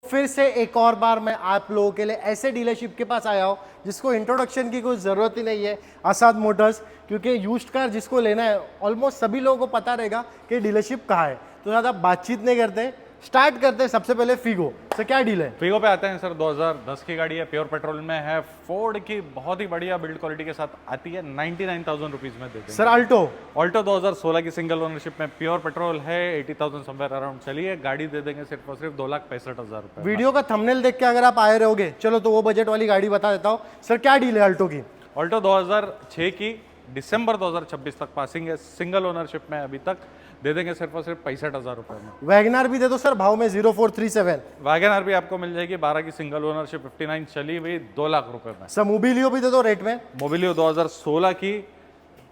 फिर से एक और बार मैं आप लोगों के लिए ऐसे डीलरशिप के पास आया हूँ जिसको इंट्रोडक्शन की कोई ज़रूरत ही नहीं है, आसाद मोटर्स। क्योंकि यूज्ड कार जिसको लेना है ऑलमोस्ट सभी लोगों को पता रहेगा कि डीलरशिप कहाँ है। तो ज़्यादा बातचीत नहीं करते, स्टार्ट करते हैं सबसे पहले फीगो। सर क्या डील है? फीगो पे आते हैं सर। 2010 की गाड़ी है, प्योर पेट्रोल में है, फोर्ड की बहुत ही बढ़िया बिल्ड क्वालिटी के साथ आती है। 99,000 रुपीज़ में देते हैं सर अल्टो। ऑल्टो 2016 की सिंगल ओनरशिप में प्योर पेट्रोल है, 80,000 समवेयर अराउंड चली है। गाड़ी दे देंगे सिर्फ और सिर्फ 2,65,000 रुपये। वीडियो का थंबनेल देख के अगर आप आए रहोगे, चलो तो वो बजट वाली गाड़ी बता देता हूँ। सर क्या डील है अल्टो की? ऑल्टो 2006 की दिसंबर 2026 तक पासिंग है, सिंगल ओनरशिप में अभी तक दे देंगे सिर्फ और सिर्फ 65,000 रुपये में। वैगनार भी दे दो सर भाव में 0437। वैगनआर भी आपको मिल जाएगी, 12 की सिंगल ओनरशिप 59 चली हुई, 2 लाख रुपए में। सर मोबिलियो भी दे दो रेट में। मोबिलियो 2016 की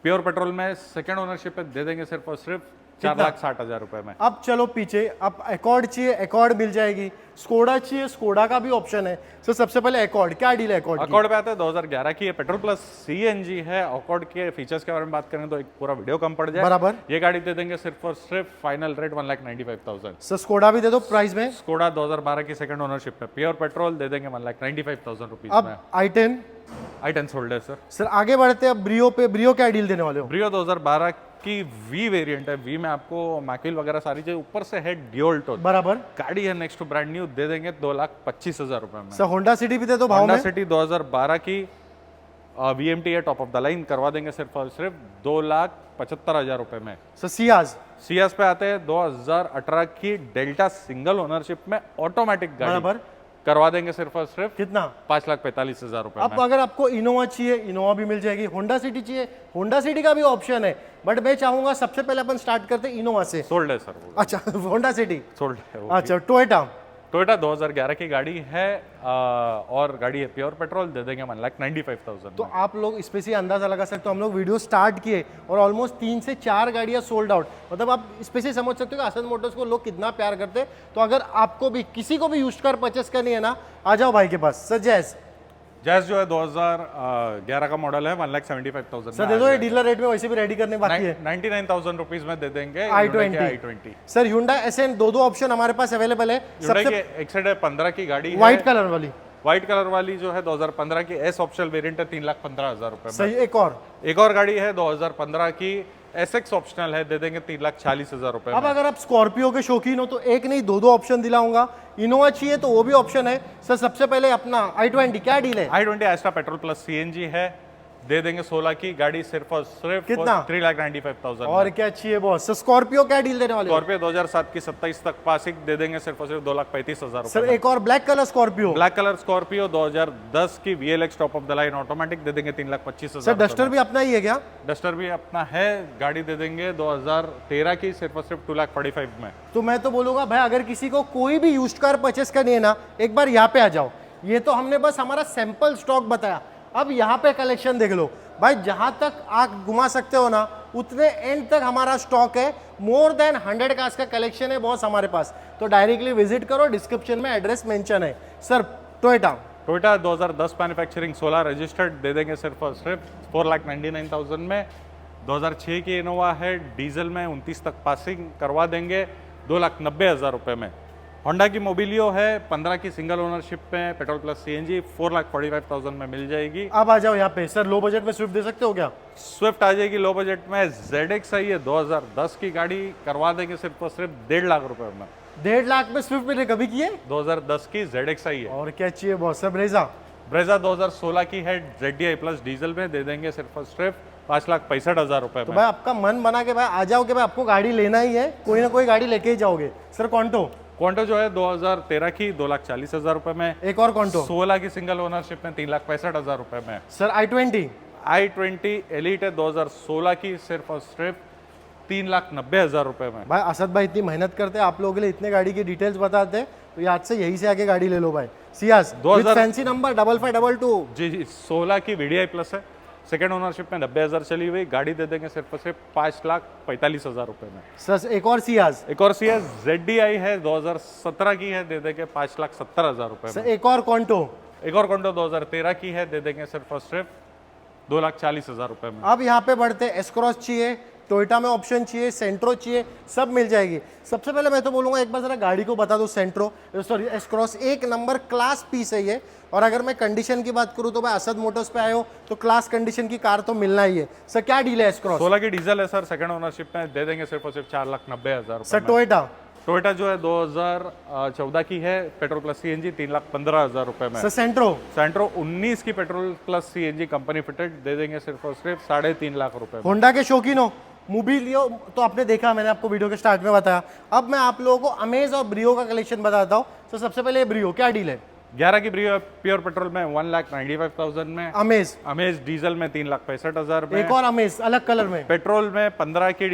प्योर पेट्रोल में सेकंड ओनरशिप पे दे देंगे सिर्फ और सिर्फ 4,60,000 रुपए में। अब चलो पीछे, अब एकॉर्ड चाहिए, एकॉर्ड मिल जाएगी। स्कोडा चाहिए, स्कोडा का भी ऑप्शन है। सर सबसे पहले एकॉर्ड, क्या डील है एकॉर्ड की? अकॉर्ड पे आते हैं 2011 की है, पेट्रोल प्लस सीएनजी है। अकॉर्ड के फीचर्स के बारे में बात करें तो एक पूरा वीडियो कम पड़ जाए। बराबर। ये गाड़ी दे देंगे सिर्फ और सिर्फ फाइनल रेट 1,95,000। सर स्कोडा भी दे दो प्राइस में। स्कोडा 2012 की सेकंड ओनरशिप पे प्योर पेट्रोल दे देंगे 1,95,000 रुपीज अब में। i10। i10 सोल्ड है सर। सर आगे बढ़ते हैं अब ब्रियो पे। ब्रियो क्या डील देने वाले हो? ब्रियो 2012 की वी वेरिएंट है। वी में आपको मैक्विल वगैरह सारी चीज, ऊपर से है ड्यूल टोन। बराबर। गाड़ी है नेक्स्ट टू ब्रांड न्यू, दे देंगे 2,25,000 रुपए में। सर होंडा सिटी भी दे दो भाव होंडा में। सिटी 2012 की वीएमटी है, टॉप ऑफ द लाइन, करवा देंगे सिर्फ और सिर्फ 2,75,000 रुपए में। Sir Ciaz. सीएस पे आते हैं 2018 की डेल्टा सिंगल ओनरशिप में ऑटोमेटिक गाड़ी, बराबर। करवा देंगे सिर्फ और सिर्फ कितना? 5,45,000 रुपए अब में। अगर आपको इनोवा चाहिए, इनोवा भी मिल जाएगी। होंडा सिटी चाहिए, होंडा सिटी का भी ऑप्शन है। बट मैं चाहूंगा सबसे पहले अपन स्टार्ट करते हैं इनोवा से। सोल्ड है सर वो। अच्छा होंडा सिटी सोल्ड है वो। अच्छा टोयोटा। टोयोटा 2011 की गाड़ी है और गाड़ी है प्योर पेट्रोल, दे देंगे 1,95,000 तो आप लोग इस पे से अंदाजा लगा सकते हो, हम लोग वीडियो स्टार्ट किए और ऑलमोस्ट 3 से 4 गाड़ियां सोल्ड आउट। मतलब आप इस पे से समझ सकते हो कि आसाद मोटर्स को लोग कितना प्यार करते हैं। तो अगर आपको भी किसी को भी यूज्ड कार परचेस करनी है ना, आ जाओ भाई के पास। सर जैस। जैस जो है 2011 का मॉडल है, 1,75,000 सर दे दो, ये डीलर रेट में वैसे भी रेडी करने बाकी है। 99,000 रुपीज में दे देंगे i20। सर Hyundai Accent, दो ऑप्शन हमारे पास अवेलेबल है। सबसे एक्सेड है 15 की गाड़ी है, व्हाइट कलर वाली। व्हाइट कलर वाली जो है 2015 की एस ऑप्शनल वेरिएंट है, 3,15,000 रुपए में। सही। एक और गाड़ी है 2015 की एसएक्स ऑप्शनल है, दे देंगे 3,40,000 रुपए अब में। अगर आप स्कॉर्पियो के शौकीन हो तो एक नहीं दो ऑप्शन दिलाऊंगा। इनोवा चाहिए तो वो भी ऑप्शन है। सर सबसे पहले अपना i20, क्या डील है? i20 extra petrol plus CNG है, दे देंगे 16 की गाड़ी सिर्फ और सिर्फ कितना? 3,95,000। और क्या चाहिए बॉस? सर स्कॉर्पियो क्या डील देने वाले हो? स्कॉर्पियो 2007 की 27 तक पासिंग, दे देंगे सिर्फ और सिर्फ 2,35,000 सर एक और black colour Scorpio. Black colour Scorpio 2010 की VLX top of the line automatic, दे देंगे 3,25,000। सर डस्टर भी अपना ही है क्या? डस्टर भी अपना है, गाड़ी दे देंगे 2013 की सिर्फ और सिर्फ 2,45,000 में। तो मैं तो बोलूंगा भाई, अगर किसी को कोई भी यूज्ड कार परचेस करनी है ना, एक बार यहाँ पे आ जाओ। ये तो हमने बस हमारा सैंपल स्टॉक बताया, अब यहाँ पे कलेक्शन देख लो भाई। जहां तक आंख घुमा सकते हो ना, उतने एंड तक हमारा स्टॉक है। मोर देन 100 कार्स का कलेक्शन है बॉस हमारे पास। तो डायरेक्टली विजिट करो, डिस्क्रिप्शन में एड्रेस मेंशन है। सर टोयोटा 2010 मैन्युफैक्चरिंग 16 रजिस्टर्ड, दे देंगे सिर्फ और सिर्फ 4,99,000 में। 2006 की इनोवा है, डीजल में 29 तक पासिंग, करवा देंगे 2,90,000 रुपए में। होंडा की मोबिलियो है, 15 की सिंगल ओनरशिप में, पेट्रोल प्लस सीएनजी, 4,45,000 में मिल जाएगी। अब आ जाओ यहाँ पे। सर लो बजट में स्विफ्ट दे सकते हो क्या? स्विफ्ट आ जाएगी लो बजट में। ZX आई है 2010 की गाड़ी, करवा देंगे सिर्फ और सिर्फ 1.5 लाख रुपए में। 1.5 लाख में स्विफ्ट मैंने कभी किए? 2010 की ZX आई है। और क्या चाहिए बॉस? सर ब्रेजा 2016 की है, ZDI प्लस डीजल में, दे देंगे सिर्फ और सिर्फ 5,65,000 रुपए तो में। भाई आपका मन बना के भाई आ जाओ कि भाई आपको गाड़ी लेना ही है, कोई ना कोई गाड़ी लेके ही जाओगे। सर क्वांटो जो है 2013 की 2,40,000 रुपए में। एक और क्वांटो 16 की सिंगल ओनरशिप में, 3,65,000 रुपए में। सर i20 एलिट है 2016 की, सिर्फ और सिर्फ 3,90,000 रुपए में। भाई असद भाई इतनी मेहनत करते हैं आप लोगों के लिए, इतने गाड़ी की डिटेल्स बताते हैं, तो याद से यही से आके गाड़ी ले लो भाई। Ciaz 2000 fancy number 5522। जी 16 की VDI प्लस है, सेकेंड ओनरशिप में 90,000 चली हुई, गाड़ी दे देंगे सिर्फ और सिर्फ 5,45,000 रुपए में। सर एक और सियाज ZDI है 2017 की है, दे देंगे 5,70,000 रुपए में। एक और कॉन्टो 2013 की है, दे देंगे सिर्फ और सिर्फ 2,40,000 रुपए में। अब यहाँ पे बढ़ते एस क्रॉस चाहिए, टोयोटा में ऑप्शन चाहिए, सेंट्रो चाहिए, सब मिल जाएगी। सबसे पहले मैं तो बोलूँगा एक बार ज़रा गाड़ी को बता दो। सेंट्रो सॉरी एस क्रॉस एक नंबर क्लास पीस है ये। और अगर मैं कंडीशन की बात करूँ तो भाई असद मोटर्स पे आए हो तो क्लास कंडीशन की कार तो मिलना ही है। सर क्या डील है एस क्रॉस? 16 की डीजल है सर, सेकंड ओनरशिप में दे देंगे सिर्फ और सिर्फ 4,90,000 सर रुपए। टोयोटा टोयोटा जो है 2014 की है, पेट्रोल प्लस सीएनजी 3,15,000 रुपए में। सर सेंट्रो सेंट्रो 19 की petrol plus CNG company fitted दे देंगे सिर्फ और सिर्फ 3.5 लाख रुपए में। होंडा के शौकीन हो, मूवी लियो तो आपने देखा, मैंने आपको वीडियो के स्टार्ट में बताया। अब मैं आप लोगों को अमेज और ब्रियो का कलेक्शन बताता हूँ। तो सबसे पहले ये ब्रियो क्या डील है? 11 की ब्रियो प्योर पेट्रोल में 1,95,000 में। अमेज अमेज डीजल में 3,65,000 में। एक और अमेज अलग कलर में। पेट्रोल में 15 की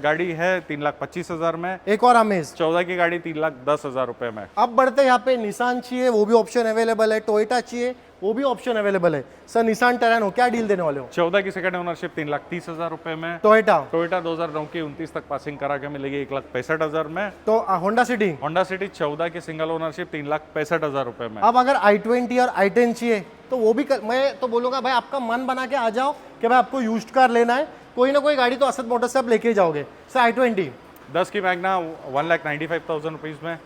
गाड़ी है 3,25,000 में। एक और अमेज 14 की गाड़ी 3,10,000 रुपए में। अब बढ़ते यहाँ पे निसान चाहिए वो भी ऑप्शन अवेलेबल है, टोयोटा चाहिए वो भी ऑप्शन अवेलेबल है। सर निसान टेरानो क्या डील देने वाले हो? 14 की सेकंड ओनरशिप 3,30,000 रुपए में। टोयोटा टोयोटा 2009 की 29 तक पासिंग करा के मिलेगी 1,65,000 में। तो होंडा सिटी। होंडा सिटी 14 की सिंगल ओनरशिप 3,65,000 रुपए में। अब अगर i20 और i10 चाहिए तो वो भी मैं तो बोलूंगा भाई आपका मन बना के आ जाओ कि भाई आपको यूज्ड कार लेना है, कोई ना कोई गाड़ी तो असद मोटर्स से आप लेके जाओगे। सर i20 10 की मैग्ना 1,95,000 रुपीज में।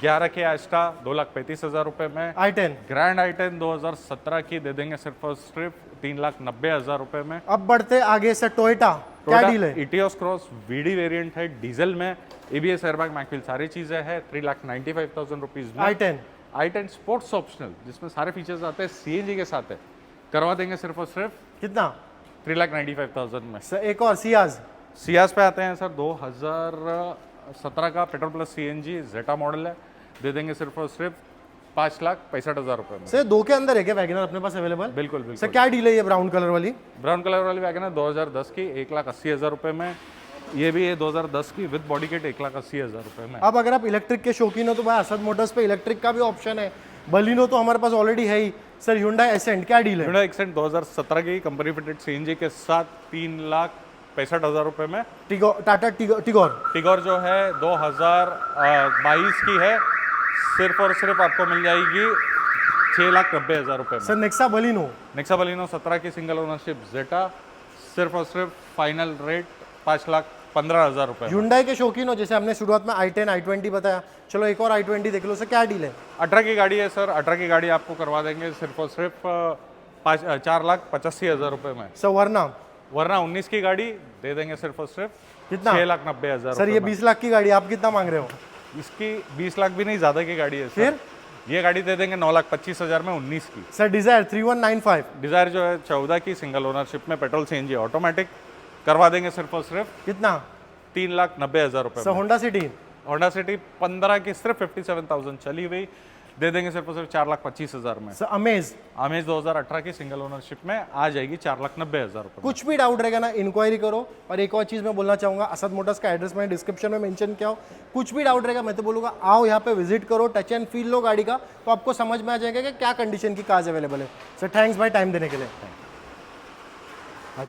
11 की एस्टा 2,35,000 रुपए में। i10 ग्रैंड i10 2017 की दे देंगे सिर्फ और सिर्फ 3,90,000 रुपए में। अब बढ़ते आगे सर टोयोटा क्या डील है? इटियोस क्रॉस वीडी वेरिएंट है डीजल में, एबीएस एयरबैग मैकविल सारी चीजें है 3,95,000 रुपीज में। i10 i10 स्पोर्ट्स ऑप्शनल जिसमें सारे फीचर्स आते हैं, सीएनजी के साथ है, करवा देंगे सिर्फ और सिर्फ कितना? 3,95,000 में। सर एक और सियाज सियाज पे आते हैं सर, 2017 का पेट्रोल प्लस सीएनजी जेटा मॉडल है, दे देंगे सिर्फ और सिर्फ 5,65,000 रुपए में। सर दो के अंदर है क्या वैगनर अपने पास अवेलेबल? बिल्कुल सर बिल्कुल। क्या डील है ये ब्राउन कलर वाली? ब्राउन कलर वाली वैगनर 2010 की 1,80,000 रुपए में। ये भी है 2010 की विद बॉडी किट 1,80,000 रुपए में। अब अगर आप इलेक्ट्रिक के शौकीन हो तो भाई असद मोटर्स पे इलेक्ट्रिक का भी ऑप्शन है। बलिनो तो हमारे पास ऑलरेडी है ही। सर Hyundai एसेंट क्या डील है? Hyundai Accent 2017 की कंपनी फिटेड सीएनजी के साथ 3,65,000 रुपए में। टाटा टिगोर टिगोर जो है 2022 की है, सिर्फ और सिर्फ आपको मिल जाएगी 6,90,000 रुपए में। Sir Nexa Baleno Nexa Baleno 17 की सिंगल ओनरशिप जेटा, सिर्फ और सिर्फ फाइनल रेट 5,15,000 रुपए में। Hyundai के शौकीन हो, जैसे हमने शुरुआत में i10 i20 बताया, चलो एक और i20 देख लो। सर क्या डील है? 18 की गाड़ी है सर, 18 की गाड़ी आपको करवा देंगे सिर्फ और सिर्फ 4,85,000 रुपए में। सर वरना 19 की गाड़ी दे देंगे सिर्फ और सिर्फ कितना? 6,90,000 सर ये 20 लाख की गाड़ी आप कितना मांग रहे हो? इसकी 20 लाख भी नहीं, ज्यादा की गाड़ी है सर। फिर? ये गाड़ी दे देंगे 9,25,000 में 19 की। सर डिजायर 3195 डिजायर जो है 14 की सिंगल ओनरशिप में पेट्रोल सीएनजी ऑटोमेटिक करवा देंगे सिर्फ और सिर्फ कितना? 3,90,000 रुपए सर में। होंडा सिटी होंडा सिटी 15 की सिर्फ 57,000 चली हुई, दे देंगे सिर्फ और सिर्फ 4,25,000 में। सर अमेज अमेज 2018 की सिंगल ओनरशिप में आ जाएगी 4,90,000 रुपए में। कुछ भी डाउट रहेगा ना इंक्वायरी करो। और एक और चीज़ मैं बोलना चाहूँगा, असद मोटर्स का एड्रेस मैंने डिस्क्रिप्शन में मेंशन किया हो। कुछ भी डाउट रहेगा मैं तो बोलूँगा आओ यहाँ पे विजिट करो, टच एंड फील लो गाड़ी का, तो आपको समझ में आ जाएगा कि क्या कंडीशन की कार्स अवेलेबल है। सर थैंक्स भाई टाइम देने के लिए।